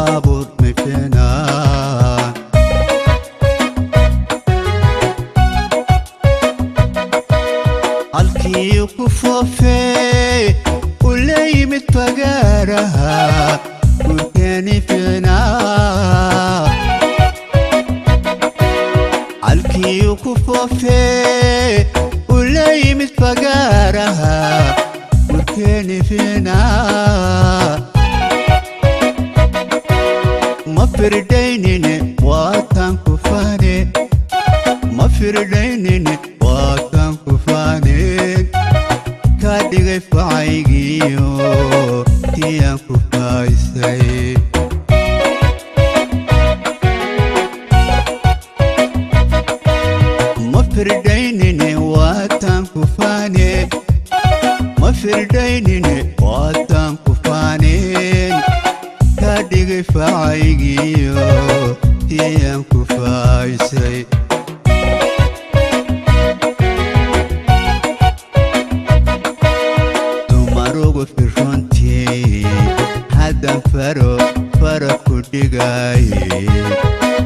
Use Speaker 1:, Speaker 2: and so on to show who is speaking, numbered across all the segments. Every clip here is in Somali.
Speaker 1: أبور مفنان halkii ku foofay ulay mid fagaaraha gurkeeni fiinaa halkii ku foofay ulay mid fagaaraha gurkeeni fiinaa ma firdaynine waatan ku faane ma firdaynine waatan ku faane kadigay facaygiyo tiyaan ku faaysay ma firdaynine waatan ku faane ma firdaynine waatan ku faaneen kadigay facaygiyo tiyaan ku faaysay hadan faro ku dhigay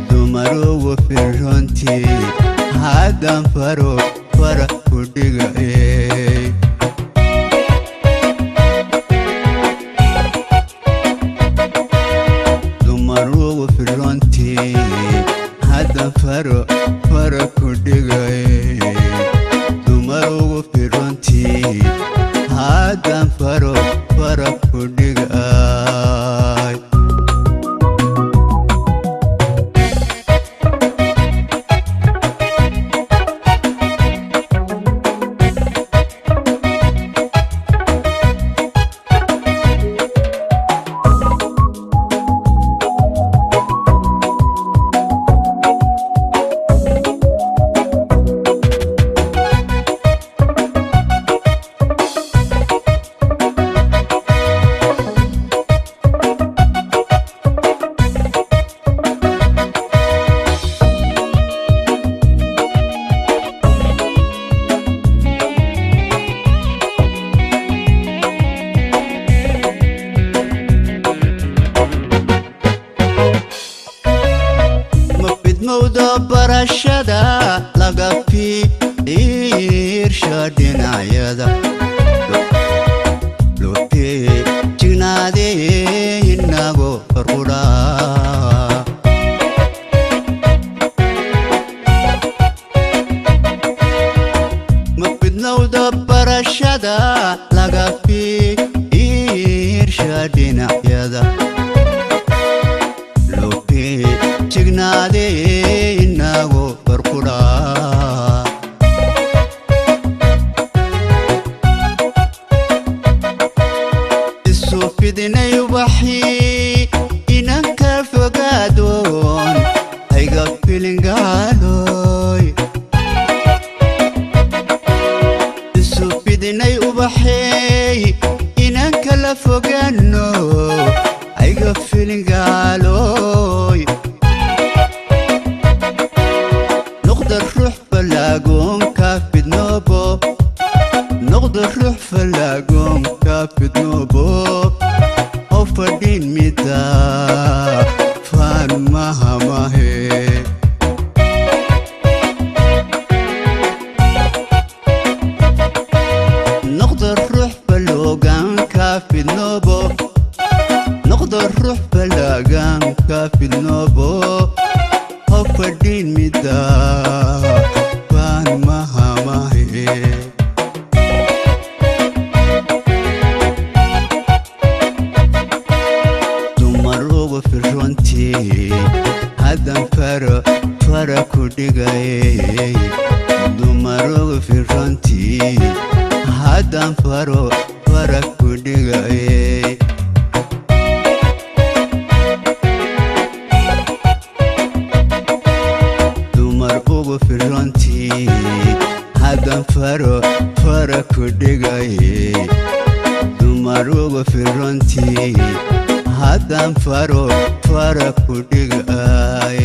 Speaker 1: dumarugu firrontii hadan faro ku dhigay dumarugu firrontii hadan faro ku dhigay dumarugu firrontii hadan faro ku dhigay موضوع برشدا لقى في إرشادنا يدا لو تجنادي إنغو فرقودا مفيد موضوع برشدا لقى في إرشادنا يدا لو تجنادي إنغو فرقودا السوفيدنا يبحي إنك فقادون هيقف فيلنقالوي السوفيدنا يبحي إنك لفقانو هيقف فيلنقالوي نقدر روح فلاقوم كافد نوبو نقدر روح فلاقوم كافد نوبو وفدين ميتا فان مهما هي نقدر روح فلاقوم كافد نوبو نقدر روح فلاقوم كافد نوبو وفدين ميتا فان مهما هي dumarugu firrontii hadan faro ku dhigay dumarugu firrontii hadan faro ku dhigay dumarugu firrontii hadan faro ku dhigay dumarugu firrontii hadan faro ku dhigay